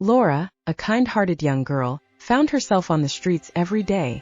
Laura, a kind-hearted young girl, found herself on the streets every day,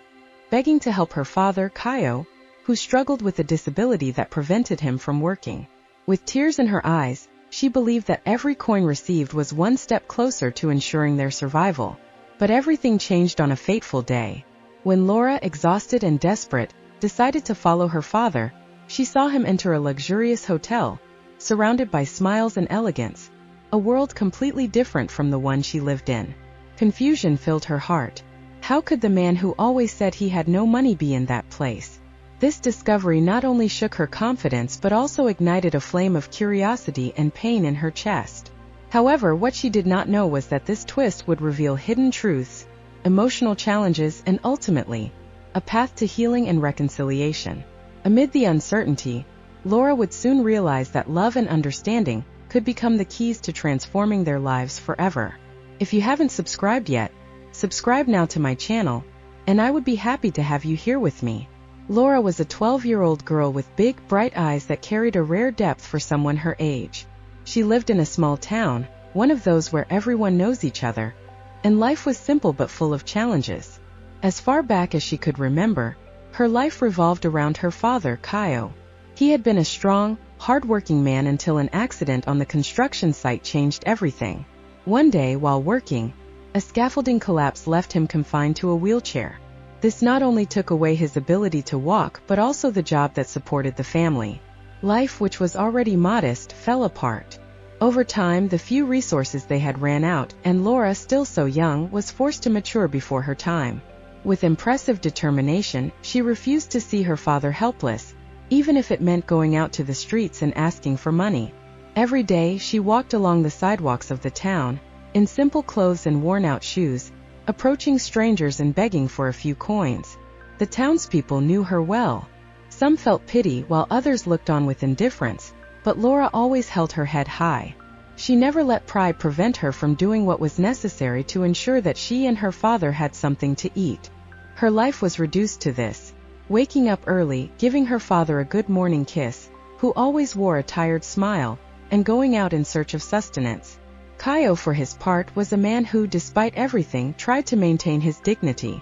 begging to help her father, Kaio, who struggled with a disability that prevented him from working. With tears in her eyes, she believed that every coin received was one step closer to ensuring their survival. But everything changed on a fateful day. When Laura, exhausted and desperate, decided to follow her father, she saw him enter a luxurious hotel, surrounded by smiles and elegance, a world completely different from the one she lived in. Confusion filled her heart. How could the man who always said he had no money be in that place? This discovery not only shook her confidence but also ignited a flame of curiosity and pain in her chest. However, what she did not know was that this twist would reveal hidden truths, emotional challenges, and ultimately, a path to healing and reconciliation. Amid the uncertainty, Laura would soon realize that love and understanding could become the keys to transforming their lives forever. If you haven't subscribed yet, subscribe now to my channel, and I would be happy to have you here with me. Laura was a 12-year-old girl with big, bright eyes that carried a rare depth for someone her age. She lived in a small town, one of those where everyone knows each other, and life was simple but full of challenges. As far back as she could remember, her life revolved around her father, Kaio. He had been a strong, hard-working man until an accident on the construction site changed everything. One day, while working, a scaffolding collapse left him confined to a wheelchair. This not only took away his ability to walk but also the job that supported the family. Life, which was already modest, fell apart. Over time, the few resources they had ran out, and Laura, still so young, was forced to mature before her time. With impressive determination, she refused to see her father helpless, even if it meant going out to the streets and asking for money. Every day, she walked along the sidewalks of the town, in simple clothes and worn-out shoes, approaching strangers and begging for a few coins. The townspeople knew her well. Some felt pity while others looked on with indifference, but Laura always held her head high. She never let pride prevent her from doing what was necessary to ensure that she and her father had something to eat. Her life was reduced to this: waking up early, giving her father a good morning kiss, who always wore a tired smile, and going out in search of sustenance. Kaio, for his part, was a man who, despite everything, tried to maintain his dignity.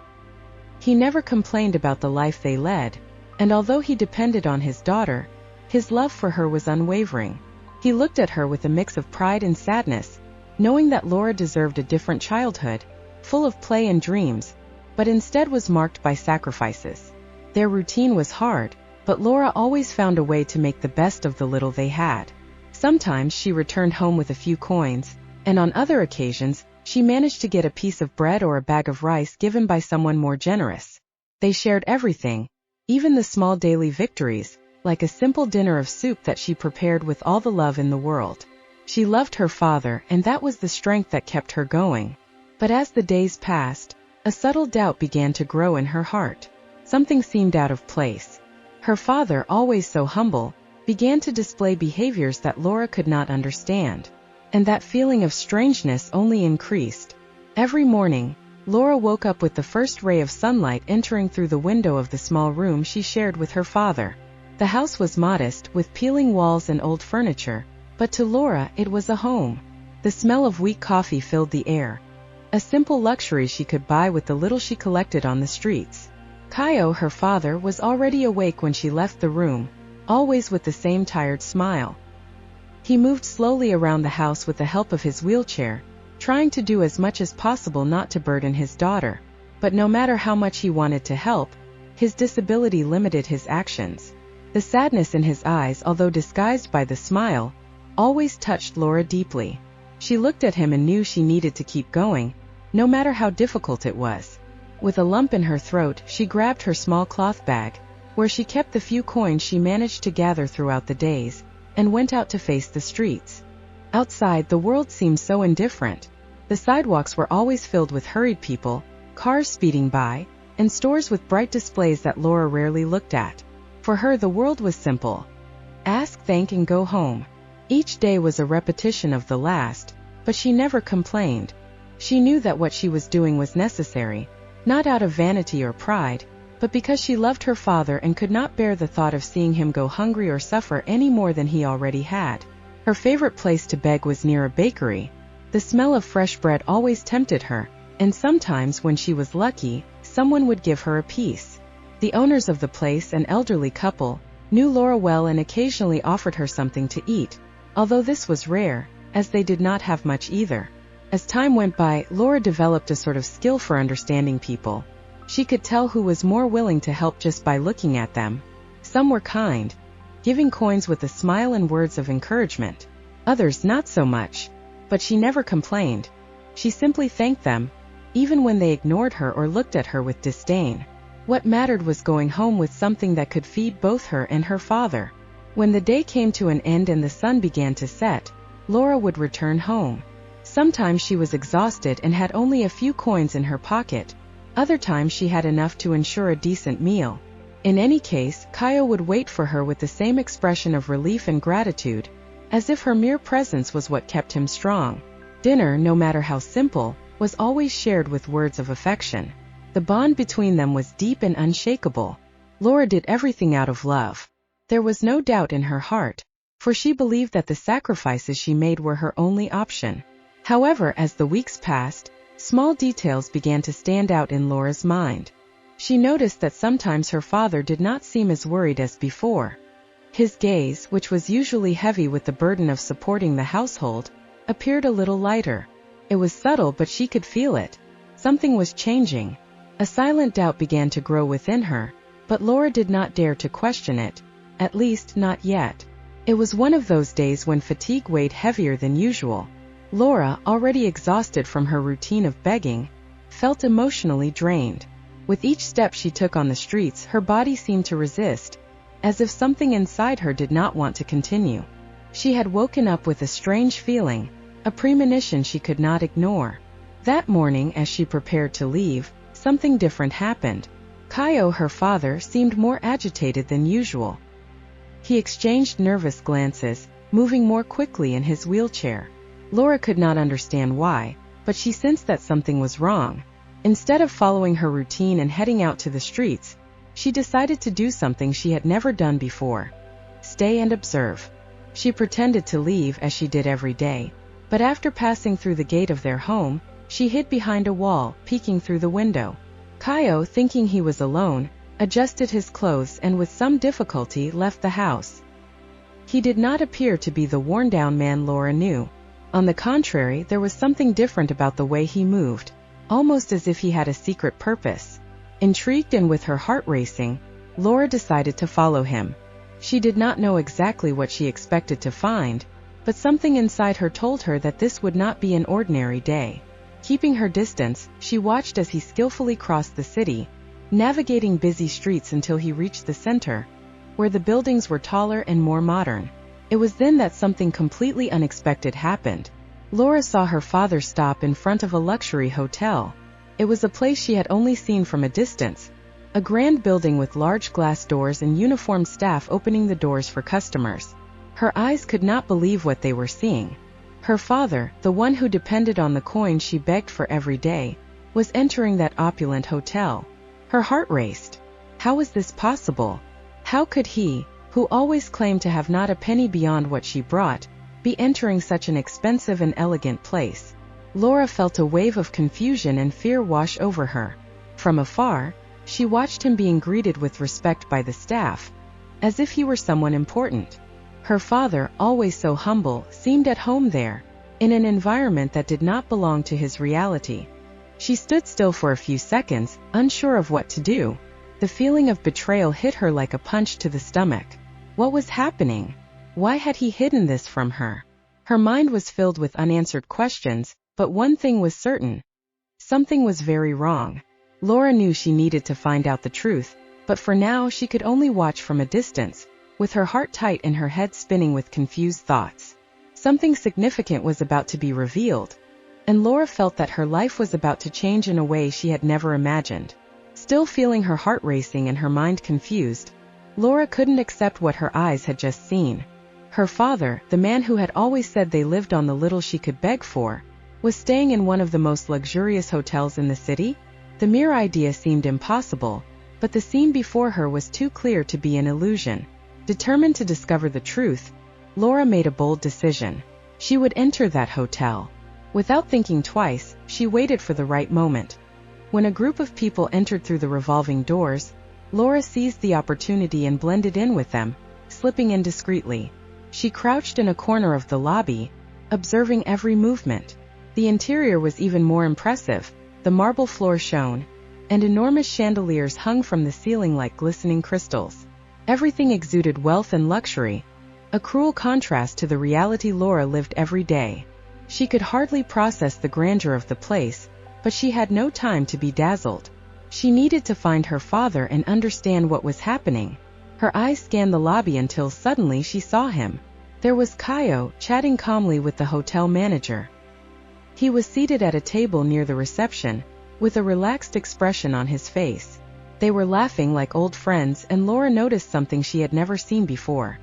He never complained about the life they led, and although he depended on his daughter, his love for her was unwavering. He looked at her with a mix of pride and sadness, knowing that Laura deserved a different childhood, full of play and dreams, but instead was marked by sacrifices. Their routine was hard, but Laura always found a way to make the best of the little they had. Sometimes she returned home with a few coins, and on other occasions, she managed to get a piece of bread or a bag of rice given by someone more generous. They shared everything, even the small daily victories, like a simple dinner of soup that she prepared with all the love in the world. She loved her father, and that was the strength that kept her going. But as the days passed, a subtle doubt began to grow in her heart. Something seemed out of place. Her father, always so humble, began to display behaviors that Laura could not understand. And that feeling of strangeness only increased. Every morning, Laura woke up with the first ray of sunlight entering through the window of the small room she shared with her father. The house was modest, with peeling walls and old furniture, but to Laura it was a home. The smell of weak coffee filled the air, a simple luxury she could buy with the little she collected on the streets. Kaio, her father, was already awake when she left the room, always with the same tired smile. He moved slowly around the house with the help of his wheelchair, trying to do as much as possible not to burden his daughter. But no matter how much he wanted to help, his disability limited his actions. The sadness in his eyes, although disguised by the smile, always touched Laura deeply. She looked at him and knew she needed to keep going, no matter how difficult it was. With a lump in her throat, she grabbed her small cloth bag, where she kept the few coins she managed to gather throughout the days, and went out to face the streets. Outside, the world seemed so indifferent. The sidewalks were always filled with hurried people, cars speeding by, and stores with bright displays that Laura rarely looked at. For her, the world was simple: ask, thank, and go home. Each day was a repetition of the last, but she never complained. She knew that what she was doing was necessary, not out of vanity or pride, but because she loved her father and could not bear the thought of seeing him go hungry or suffer any more than he already had. Her favorite place to beg was near a bakery, The smell of fresh bread always tempted her, and sometimes when she was lucky, someone would give her a piece. The owners of the place, an elderly couple, knew Laura well and occasionally offered her something to eat, although this was rare, as they did not have much either. As time went by, Laura developed a sort of skill for understanding people. She could tell who was more willing to help just by looking at them. Some were kind, giving coins with a smile and words of encouragement. Others not so much, but she never complained. She simply thanked them, even when they ignored her or looked at her with disdain. What mattered was going home with something that could feed both her and her father. When the day came to an end and the sun began to set, Laura would return home. Sometimes she was exhausted and had only a few coins in her pocket. Other times she had enough to ensure a decent meal. In any case, Kaio would wait for her with the same expression of relief and gratitude, as if her mere presence was what kept him strong. Dinner, no matter how simple, was always shared with words of affection. The bond between them was deep and unshakable. Laura did everything out of love. There was no doubt in her heart, for she believed that the sacrifices she made were her only option. However, as the weeks passed, small details began to stand out in Laura's mind. She noticed that sometimes her father did not seem as worried as before. His gaze, which was usually heavy with the burden of supporting the household, appeared a little lighter. It was subtle, but she could feel it. Something was changing. A silent doubt began to grow within her, but Laura did not dare to question it, at least not yet. It was one of those days when fatigue weighed heavier than usual. Laura, already exhausted from her routine of begging, felt emotionally drained. With each step she took on the streets, her body seemed to resist, as if something inside her did not want to continue. She had woken up with a strange feeling, a premonition she could not ignore. That morning, as she prepared to leave, something different happened. Kaio, her father, seemed more agitated than usual. He exchanged nervous glances, moving more quickly in his wheelchair. Laura could not understand why, but she sensed that something was wrong. Instead of following her routine and heading out to the streets, she decided to do something she had never done before: stay and observe. She pretended to leave as she did every day, but after passing through the gate of their home, she hid behind a wall, peeking through the window. Kaio, thinking he was alone, adjusted his clothes and with some difficulty left the house. He did not appear to be the worn-down man Laura knew. On the contrary, there was something different about the way he moved, almost as if he had a secret purpose. Intrigued and with her heart racing, Laura decided to follow him. She did not know exactly what she expected to find, but something inside her told her that this would not be an ordinary day. Keeping her distance, she watched as he skillfully crossed the city, navigating busy streets until he reached the center, where the buildings were taller and more modern. It was then that something completely unexpected happened. Laura saw her father stop in front of a luxury hotel. It was a place she had only seen from a distance, a grand building with large glass doors and uniformed staff opening the doors for customers. Her eyes could not believe what they were seeing. Her father, the one who depended on the coins she begged for every day, was entering that opulent hotel. Her heart raced. How was this possible? How could he, who always claimed to have not a penny beyond what she brought, be entering such an expensive and elegant place? Laura felt a wave of confusion and fear wash over her. From afar, she watched him being greeted with respect by the staff, as if he were someone important. Her father, always so humble, seemed at home there, in an environment that did not belong to his reality. She stood still for a few seconds, unsure of what to do. The feeling of betrayal hit her like a punch to the stomach. What was happening? Why had he hidden this from her? Her mind was filled with unanswered questions, but one thing was certain. Something was very wrong. Laura knew she needed to find out the truth, but for now she could only watch from a distance, with her heart tight and her head spinning with confused thoughts. Something significant was about to be revealed, and Laura felt that her life was about to change in a way she had never imagined. Still feeling her heart racing and her mind confused, Laura couldn't accept what her eyes had just seen. Her father, the man who had always said they lived on the little she could beg for, was staying in one of the most luxurious hotels in the city? The mere idea seemed impossible, but the scene before her was too clear to be an illusion. Determined to discover the truth, Laura made a bold decision. She would enter that hotel. Without thinking twice, she waited for the right moment. When a group of people entered through the revolving doors, Laura seized the opportunity and blended in with them, slipping in discreetly. She crouched in a corner of the lobby, observing every movement. The interior was even more impressive. The marble floor shone, and enormous chandeliers hung from the ceiling like glistening crystals. Everything exuded wealth and luxury, a cruel contrast to the reality Laura lived every day. She could hardly process the grandeur of the place, but she had no time to be dazzled. She needed to find her father and understand what was happening. Her eyes scanned the lobby until suddenly she saw him. There was Kaio, chatting calmly with the hotel manager. He was seated at a table near the reception, with a relaxed expression on his face. They were laughing like old friends, and Laura noticed something she had never seen before.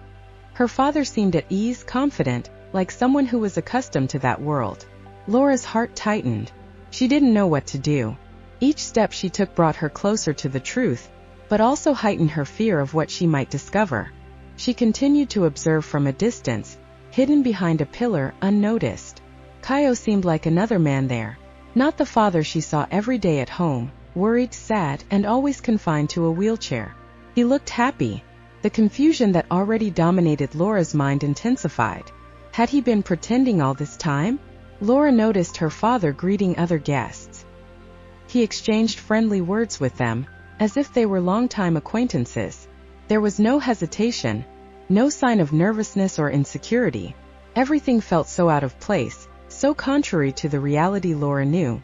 Her father seemed at ease, confident, like someone who was accustomed to that world. Laura's heart tightened. She didn't know what to do. Each step she took brought her closer to the truth, but also heightened her fear of what she might discover. She continued to observe from a distance, hidden behind a pillar, unnoticed. Kaio seemed like another man there, not the father she saw every day at home, worried, sad, and always confined to a wheelchair. He looked happy. The confusion that already dominated Laura's mind intensified. Had he been pretending all this time? Laura noticed her father greeting other guests. He exchanged friendly words with them, as if they were longtime acquaintances. There was no hesitation, no sign of nervousness or insecurity. Everything felt so out of place, so contrary to the reality Laura knew,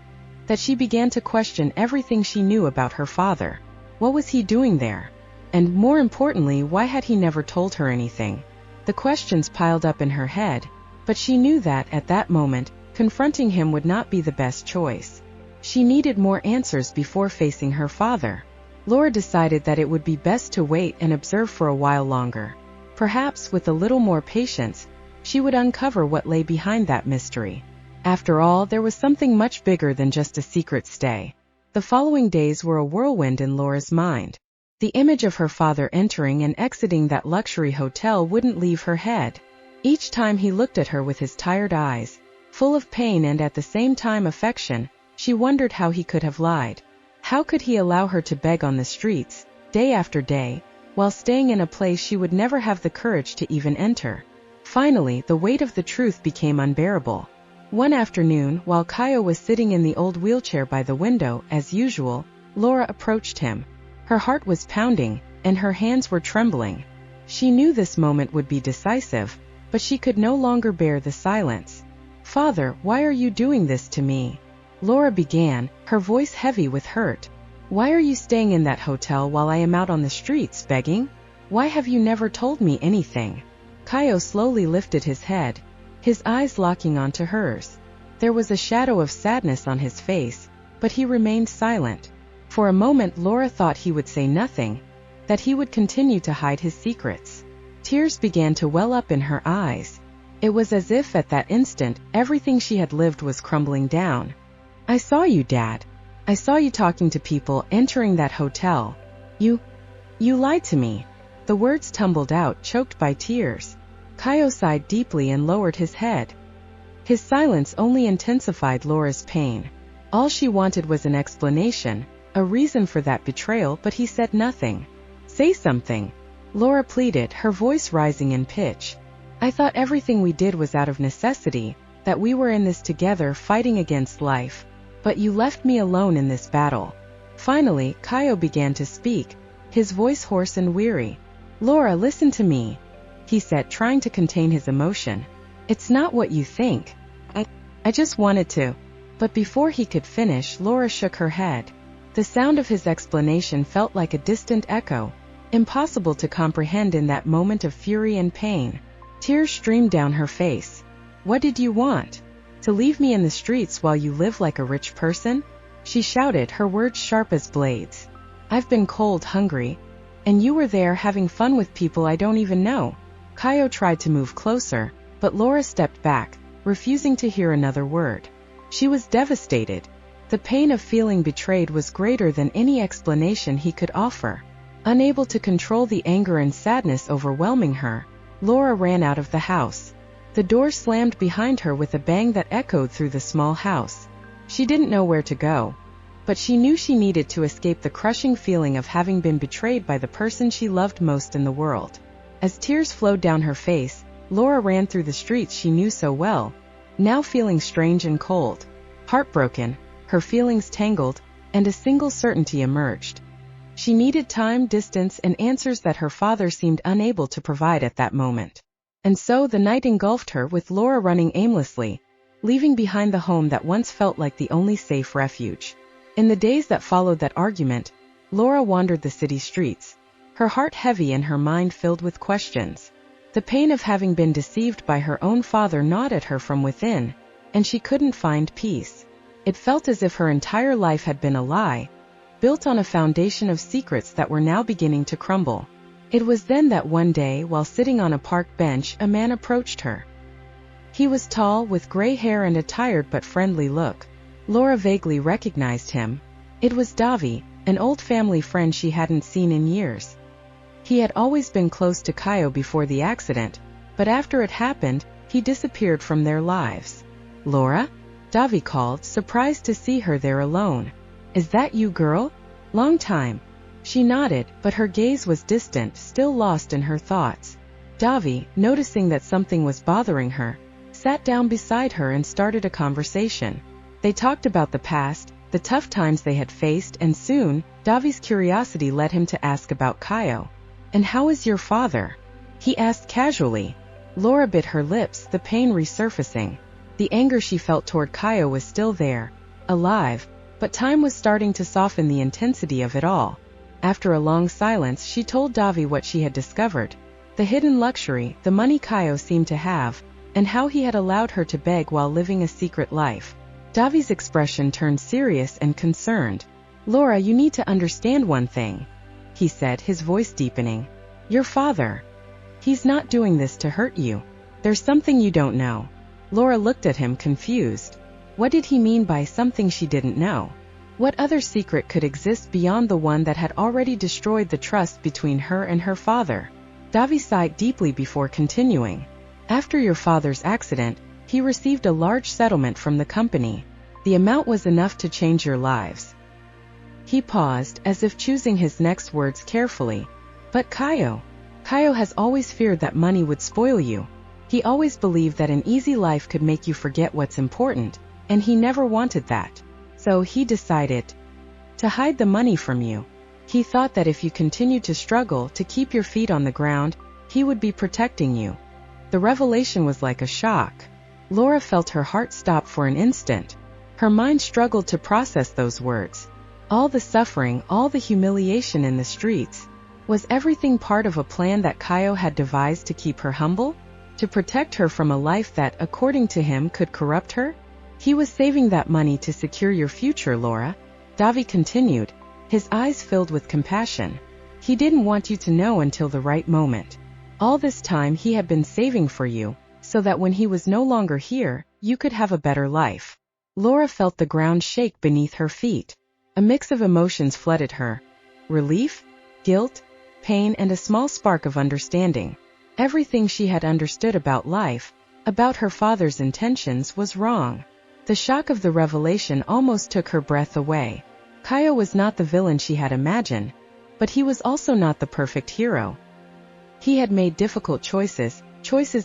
that she began to question everything she knew about her father. What was he doing there? And more importantly, why had he never told her anything? The questions piled up in her head, but she knew that, at that moment, confronting him would not be the best choice. She needed more answers before facing her father. Laura decided that it would be best to wait and observe for a while longer. Perhaps, with a little more patience, she would uncover what lay behind that mystery. After all, there was something much bigger than just a secret stay. The following days were a whirlwind in Laura's mind. The image of her father entering and exiting that luxury hotel wouldn't leave her head. Each time he looked at her with his tired eyes, full of pain and at the same time affection, she wondered how he could have lied. How could he allow her to beg on the streets, day after day, while staying in a place she would never have the courage to even enter? Finally, the weight of the truth became unbearable. One afternoon, while Kaio was sitting in the old wheelchair by the window, as usual, Laura approached him. Her heart was pounding, and her hands were trembling. She knew this moment would be decisive, but she could no longer bear the silence. "Father, why are you doing this to me?" Laura began, her voice heavy with hurt. "Why are you staying in that hotel while I am out on the streets begging? Why have you never told me anything?" Kaio slowly lifted his head, his eyes locking onto hers. There was a shadow of sadness on his face, but he remained silent. For a moment Laura thought he would say nothing, that he would continue to hide his secrets. Tears began to well up in her eyes. It was as if at that instant, everything she had lived was crumbling down. "I saw you, Dad. I saw you talking to people, entering that hotel. You lied to me." The words tumbled out, choked by tears. Kaio sighed deeply and lowered his head. His silence only intensified Laura's pain. All she wanted was an explanation, a reason for that betrayal, but he said nothing. "Say something," Laura pleaded, her voice rising in pitch. "I thought everything we did was out of necessity, that we were in this together fighting against life. But you left me alone in this battle." Finally, Kaio began to speak, his voice hoarse and weary. "Laura, listen to me," he said, trying to contain his emotion. "It's not what you think. I just wanted to." But before he could finish, Laura shook her head. The sound of his explanation felt like a distant echo, impossible to comprehend in that moment of fury and pain. Tears streamed down her face. "What did you want? To leave me in the streets while you live like a rich person?" she shouted, her words sharp as blades. "I've been cold, hungry, and you were there having fun with people I don't even know." Kaio tried to move closer, but Laura stepped back, refusing to hear another word. She was devastated. The pain of feeling betrayed was greater than any explanation he could offer. Unable to control the anger and sadness overwhelming her, Laura ran out of the house. The door slammed behind her with a bang that echoed through the small house. She didn't know where to go, but she knew she needed to escape the crushing feeling of having been betrayed by the person she loved most in the world. As tears flowed down her face, Laura ran through the streets she knew so well, now feeling strange and cold. Heartbroken, her feelings tangled, and a single certainty emerged. She needed time, distance, and answers that her father seemed unable to provide at that moment. And so the night engulfed her, with Laura running aimlessly, leaving behind the home that once felt like the only safe refuge. In the days that followed that argument, Laura wandered the city streets, her heart heavy and her mind filled with questions. The pain of having been deceived by her own father gnawed at her from within, and she couldn't find peace. It felt as if her entire life had been a lie, built on a foundation of secrets that were now beginning to crumble. It was then that one day, while sitting on a park bench, a man approached her. He was tall, with gray hair and a tired but friendly look. Laura vaguely recognized him. It was Davi, an old family friend she hadn't seen in years. He had always been close to Kaio before the accident, but after it happened, he disappeared from their lives. "Laura?" Davi called, surprised to see her there alone. "Is that you, girl? Long time." She nodded, but her gaze was distant, still lost in her thoughts. Davi, noticing that something was bothering her, sat down beside her and started a conversation. They talked about the past, the tough times they had faced, and soon, Davi's curiosity led him to ask about Kaio. "And how is your father?" he asked casually. Laura bit her lips, the pain resurfacing. The anger she felt toward Kaio was still there, alive, but time was starting to soften the intensity of it all. After a long silence, she told Davi what she had discovered, the hidden luxury, the money Kaio seemed to have, and how he had allowed her to beg while living a secret life. Davi's expression turned serious and concerned. "Laura, you need to understand one thing," he said, his voice deepening. "Your father, he's not doing this to hurt you. There's something you don't know." Laura looked at him, confused. What did he mean by something she didn't know? What other secret could exist beyond the one that had already destroyed the trust between her and her father? Davi sighed deeply before continuing. "After your father's accident, he received a large settlement from the company. The amount was enough to change your lives." He paused, as if choosing his next words carefully. "But Kaio has always feared that money would spoil you. He always believed that an easy life could make you forget what's important, and he never wanted that. So he decided to hide the money from you. He thought that if you continued to struggle to keep your feet on the ground, he would be protecting you." The revelation was like a shock. Laura felt her heart stop for an instant. Her mind struggled to process those words. All the suffering, all the humiliation in the streets. Was everything part of a plan that Kaio had devised to keep her humble? To protect her from a life that, according to him, could corrupt her? "He was saving that money to secure your future, Laura," Davi continued, his eyes filled with compassion. "He didn't want you to know until the right moment. All this time he had been saving for you, so that when he was no longer here, you could have a better life." Laura felt the ground shake beneath her feet. A mix of emotions flooded her. Relief, guilt, pain, and a small spark of understanding. Everything she had understood about life, about her father's intentions, was wrong. The shock of the revelation almost took her breath away. Kaio was not the villain she had imagined, but he was also not the perfect hero. He had made difficult choices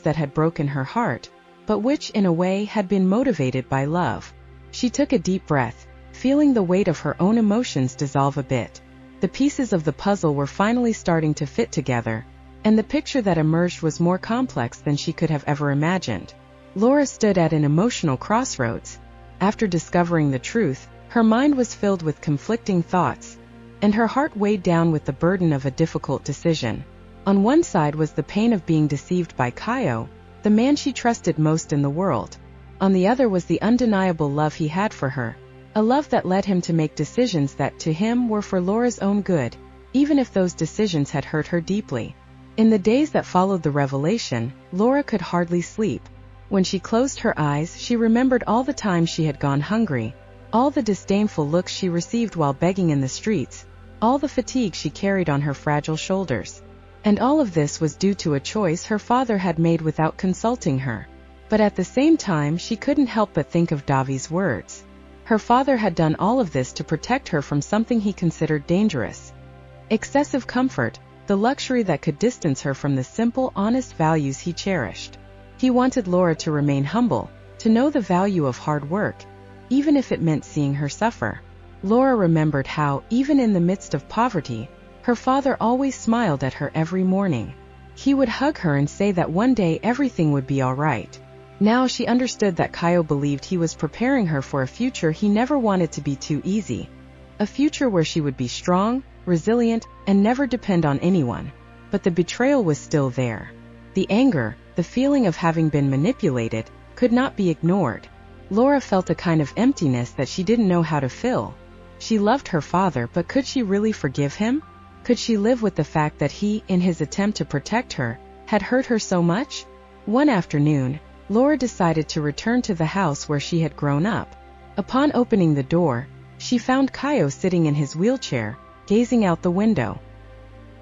that had broken her heart, but which, in a way, had been motivated by love. She took a deep breath, feeling the weight of her own emotions dissolve a bit. The pieces of the puzzle were finally starting to fit together, and the picture that emerged was more complex than she could have ever imagined. Laura stood at an emotional crossroads. After discovering the truth, her mind was filled with conflicting thoughts, and her heart weighed down with the burden of a difficult decision. On one side was the pain of being deceived by Kaio, the man she trusted most in the world. On the other was the undeniable love he had for her, a love that led him to make decisions that, to him, were for Laura's own good, even if those decisions had hurt her deeply. In the days that followed the revelation, Laura could hardly sleep. When she closed her eyes, she remembered all the times she had gone hungry, all the disdainful looks she received while begging in the streets, all the fatigue she carried on her fragile shoulders. And all of this was due to a choice her father had made without consulting her. But at the same time, she couldn't help but think of Davi's words. Her father had done all of this to protect her from something he considered dangerous. Excessive comfort, the luxury that could distance her from the simple, honest values he cherished. He wanted Laura to remain humble, to know the value of hard work, even if it meant seeing her suffer. Laura remembered how, even in the midst of poverty, her father always smiled at her every morning. He would hug her and say that one day everything would be all right. Now she understood that Kaio believed he was preparing her for a future he never wanted to be too easy. A future where she would be strong, resilient, and never depend on anyone. But the betrayal was still there. The anger, the feeling of having been manipulated, could not be ignored. Laura felt a kind of emptiness that she didn't know how to fill. She loved her father, but could she really forgive him? Could she live with the fact that he, in his attempt to protect her, had hurt her so much? One afternoon, Laura decided to return to the house where she had grown up. Upon opening the door, she found Kaio sitting in his wheelchair, gazing out the window.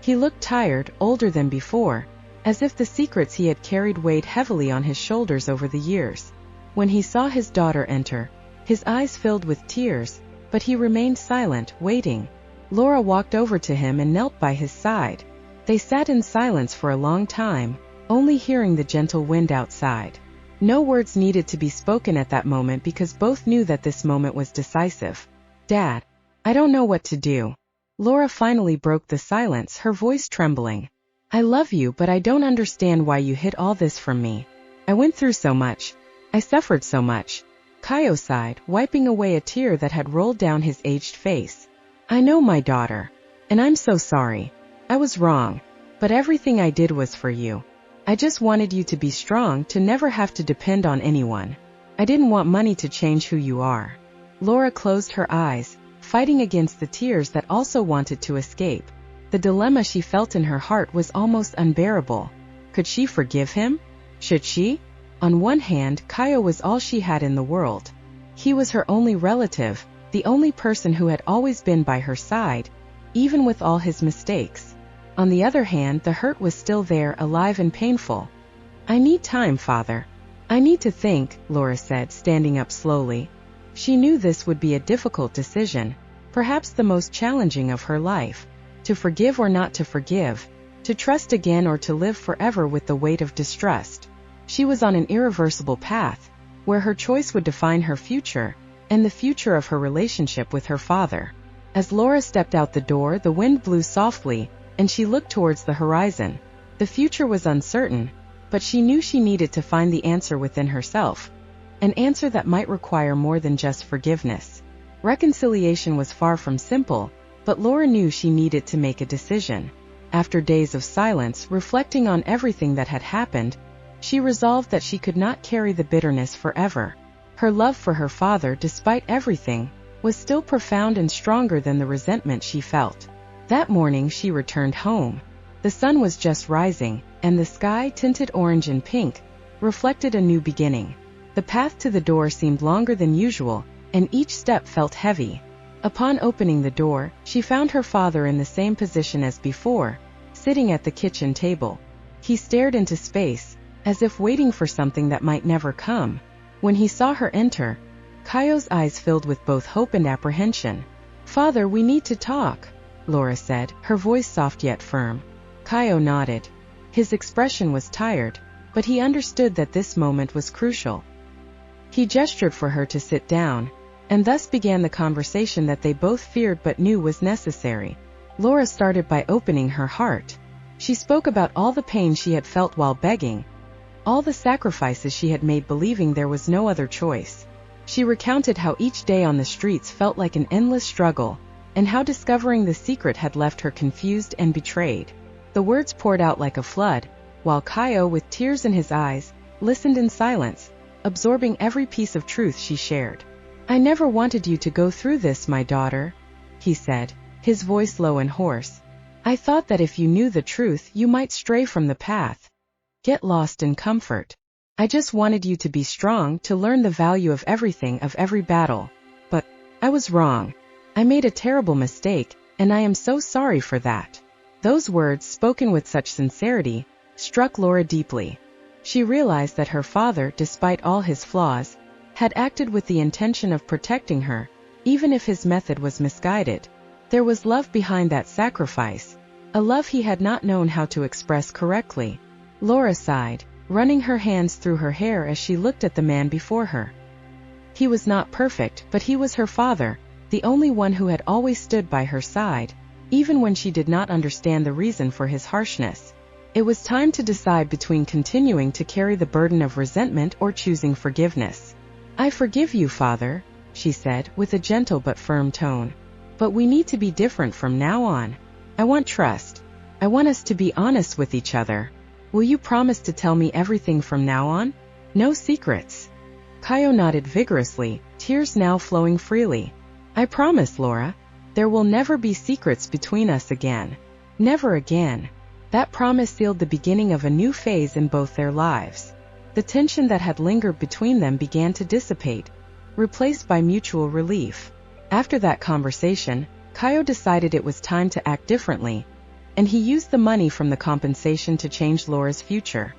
He looked tired, older than before, as if the secrets he had carried weighed heavily on his shoulders over the years. When he saw his daughter enter, his eyes filled with tears, but he remained silent, waiting. Laura walked over to him and knelt by his side. They sat in silence for a long time, only hearing the gentle wind outside. No words needed to be spoken at that moment because both knew that this moment was decisive. "Dad, I don't know what to do." Laura finally broke the silence, her voice trembling. "I love you, but I don't understand why you hid all this from me. I went through so much. I suffered so much." Kaio sighed, wiping away a tear that had rolled down his aged face. "I know, my daughter. And I'm so sorry. I was wrong. But everything I did was for you. I just wanted you to be strong, to never have to depend on anyone. I didn't want money to change who you are." Laura closed her eyes, fighting against the tears that also wanted to escape. The dilemma she felt in her heart was almost unbearable. Could she forgive him? Should she? On one hand, Kaio was all she had in the world. He was her only relative, the only person who had always been by her side, even with all his mistakes. On the other hand, the hurt was still there, alive and painful. "I need time, Father. I need to think," Laura said, standing up slowly. She knew this would be a difficult decision, perhaps the most challenging of her life. To forgive or not to forgive, to trust again or to live forever with the weight of distrust. She was on an irreversible path, where her choice would define her future, and the future of her relationship with her father. As Laura stepped out the door, the wind blew softly, and she looked towards the horizon. The future was uncertain, but she knew she needed to find the answer within herself. An answer that might require more than just forgiveness. Reconciliation was far from simple, but Laura knew she needed to make a decision. After days of silence, reflecting on everything that had happened, she resolved that she could not carry the bitterness forever. Her love for her father, despite everything, was still profound and stronger than the resentment she felt. That morning she returned home. The sun was just rising, and the sky, tinted orange and pink, reflected a new beginning. The path to the door seemed longer than usual, and each step felt heavy. Upon opening the door, she found her father in the same position as before, sitting at the kitchen table. He stared into space, as if waiting for something that might never come. When he saw her enter, Kaio's eyes filled with both hope and apprehension. "Father, we need to talk," Laura said, her voice soft yet firm. Kaio nodded. His expression was tired, but he understood that this moment was crucial. He gestured for her to sit down, and thus began the conversation that they both feared but knew was necessary. Laura started by opening her heart. She spoke about all the pain she had felt while begging, all the sacrifices she had made believing there was no other choice. She recounted how each day on the streets felt like an endless struggle, and how discovering the secret had left her confused and betrayed. The words poured out like a flood, while Kaio, with tears in his eyes, listened in silence, absorbing every piece of truth she shared. "I never wanted you to go through this, my daughter," he said, his voice low and hoarse. "I thought that if you knew the truth, you might stray from the path, get lost in comfort. I just wanted you to be strong, to learn the value of everything, of every battle. But I was wrong. I made a terrible mistake, and I am so sorry for that." Those words, spoken with such sincerity, struck Laura deeply. She realized that her father, despite all his flaws, had acted with the intention of protecting her, even if his method was misguided. There was love behind that sacrifice, a love he had not known how to express correctly. Laura sighed, running her hands through her hair as she looked at the man before her. He was not perfect, but he was her father, the only one who had always stood by her side, even when she did not understand the reason for his harshness. It was time to decide between continuing to carry the burden of resentment or choosing forgiveness. "I forgive you, Father," she said, with a gentle but firm tone. "But we need to be different from now on. I want trust. I want us to be honest with each other. Will you promise to tell me everything from now on? No secrets?" Kaio nodded vigorously, tears now flowing freely. "I promise, Laura. There will never be secrets between us again. Never again." That promise sealed the beginning of a new phase in both their lives. The tension that had lingered between them began to dissipate, replaced by mutual relief. After that conversation, Kaio decided it was time to act differently, and he used the money from the compensation to change Laura's future.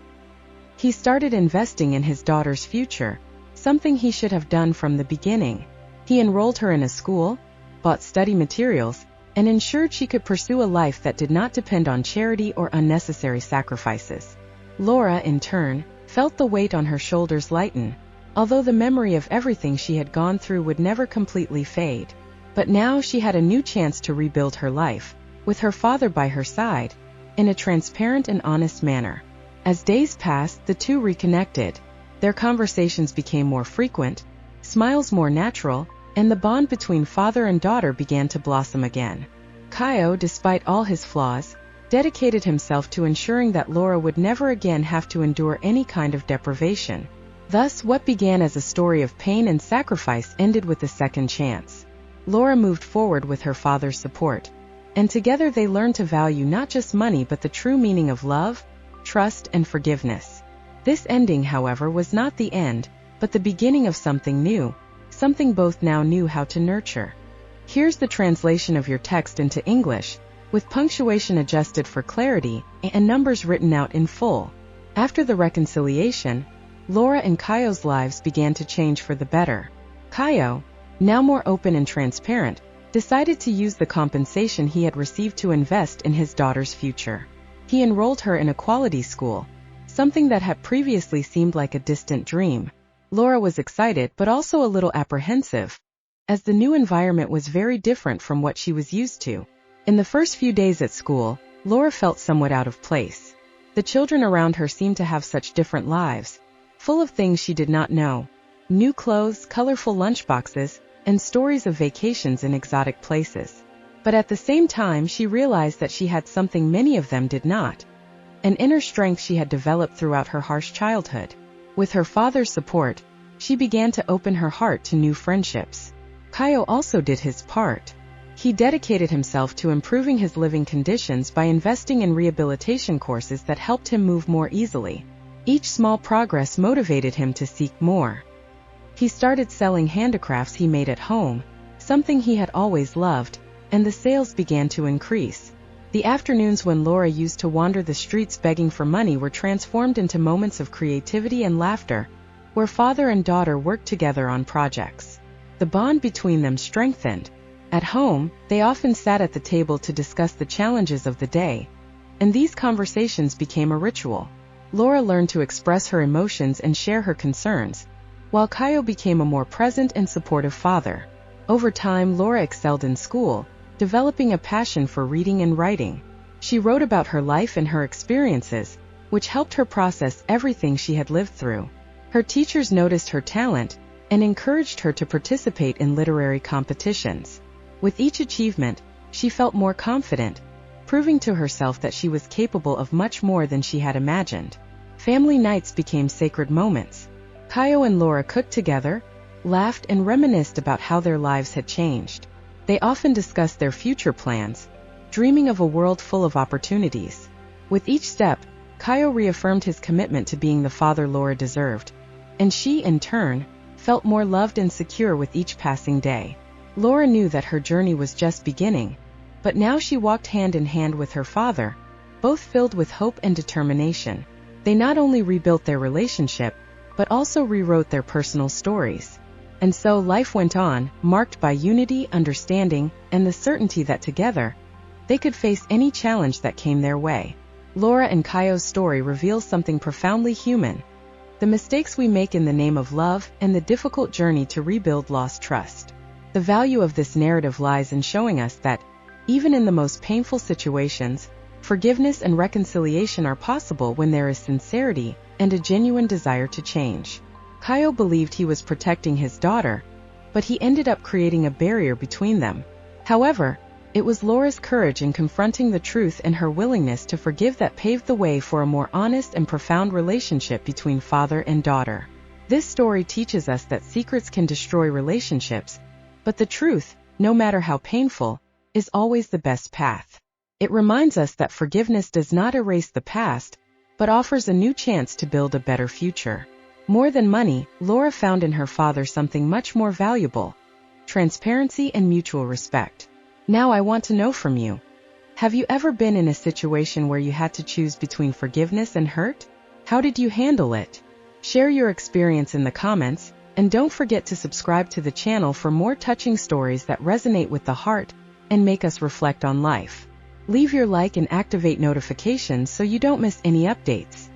He started investing in his daughter's future, something he should have done from the beginning. He enrolled her in a school, bought study materials, and ensured she could pursue a life that did not depend on charity or unnecessary sacrifices. Laura, in turn, felt the weight on her shoulders lighten, although the memory of everything she had gone through would never completely fade. But now she had a new chance to rebuild her life, with her father by her side, in a transparent and honest manner. As days passed, the two reconnected. Their conversations became more frequent, smiles more natural, and the bond between father and daughter began to blossom again. Kaio, despite all his flaws, dedicated himself to ensuring that Laura would never again have to endure any kind of deprivation. Thus, what began as a story of pain and sacrifice ended with a second chance. Laura moved forward with her father's support, and together they learned to value not just money but the true meaning of love, trust, and forgiveness. This ending, however, was not the end, but the beginning of something new, something both now knew how to nurture. Here's the translation of your text into English, with punctuation adjusted for clarity and numbers written out in full. After the reconciliation, Laura and Kaio's lives began to change for the better. Kaio, now more open and transparent, decided to use the compensation he had received to invest in his daughter's future. He enrolled her in a quality school, something that had previously seemed like a distant dream. Laura was excited but also a little apprehensive, as the new environment was very different from what she was used to. In the first few days at school, Laura felt somewhat out of place. The children around her seemed to have such different lives, full of things she did not know. New clothes, colorful lunchboxes, and stories of vacations in exotic places. But at the same time, she realized that she had something many of them did not, an inner strength she had developed throughout her harsh childhood. With her father's support, she began to open her heart to new friendships. Kaio also did his part. He dedicated himself to improving his living conditions by investing in rehabilitation courses that helped him move more easily. Each small progress motivated him to seek more. He started selling handicrafts he made at home, something he had always loved, and the sales began to increase. The afternoons when Laura used to wander the streets begging for money were transformed into moments of creativity and laughter, where father and daughter worked together on projects. The bond between them strengthened. At home, they often sat at the table to discuss the challenges of the day, and these conversations became a ritual. Laura learned to express her emotions and share her concerns, while Kaio became a more present and supportive father. Over time, Laura excelled in school, developing a passion for reading and writing. She wrote about her life and her experiences, which helped her process everything she had lived through. Her teachers noticed her talent and encouraged her to participate in literary competitions. With each achievement, she felt more confident, proving to herself that she was capable of much more than she had imagined. Family nights became sacred moments. Kaio and Laura cooked together, laughed, and reminisced about how their lives had changed. They often discussed their future plans, dreaming of a world full of opportunities. With each step, Kaio reaffirmed his commitment to being the father Laura deserved, and she, in turn, felt more loved and secure with each passing day. Laura knew that her journey was just beginning, but now she walked hand in hand with her father, both filled with hope and determination. They not only rebuilt their relationship, but also rewrote their personal stories. And so life went on, marked by unity, understanding, and the certainty that together, they could face any challenge that came their way. Laura and Kaio's story reveals something profoundly human: the mistakes we make in the name of love and the difficult journey to rebuild lost trust. The value of this narrative lies in showing us that, even in the most painful situations, forgiveness and reconciliation are possible when there is sincerity and a genuine desire to change. Kaio believed he was protecting his daughter, but he ended up creating a barrier between them. However, it was Laura's courage in confronting the truth and her willingness to forgive that paved the way for a more honest and profound relationship between father and daughter. This story teaches us that secrets can destroy relationships, but the truth, no matter how painful, is always the best path. It reminds us that forgiveness does not erase the past, but offers a new chance to build a better future. More than money, Laura found in her father something much more valuable: transparency and mutual respect. Now I want to know from you. Have you ever been in a situation where you had to choose between forgiveness and hurt? How did you handle it? Share your experience in the comments, and don't forget to subscribe to the channel for more touching stories that resonate with the heart and make us reflect on life. Leave your like and activate notifications so you don't miss any updates.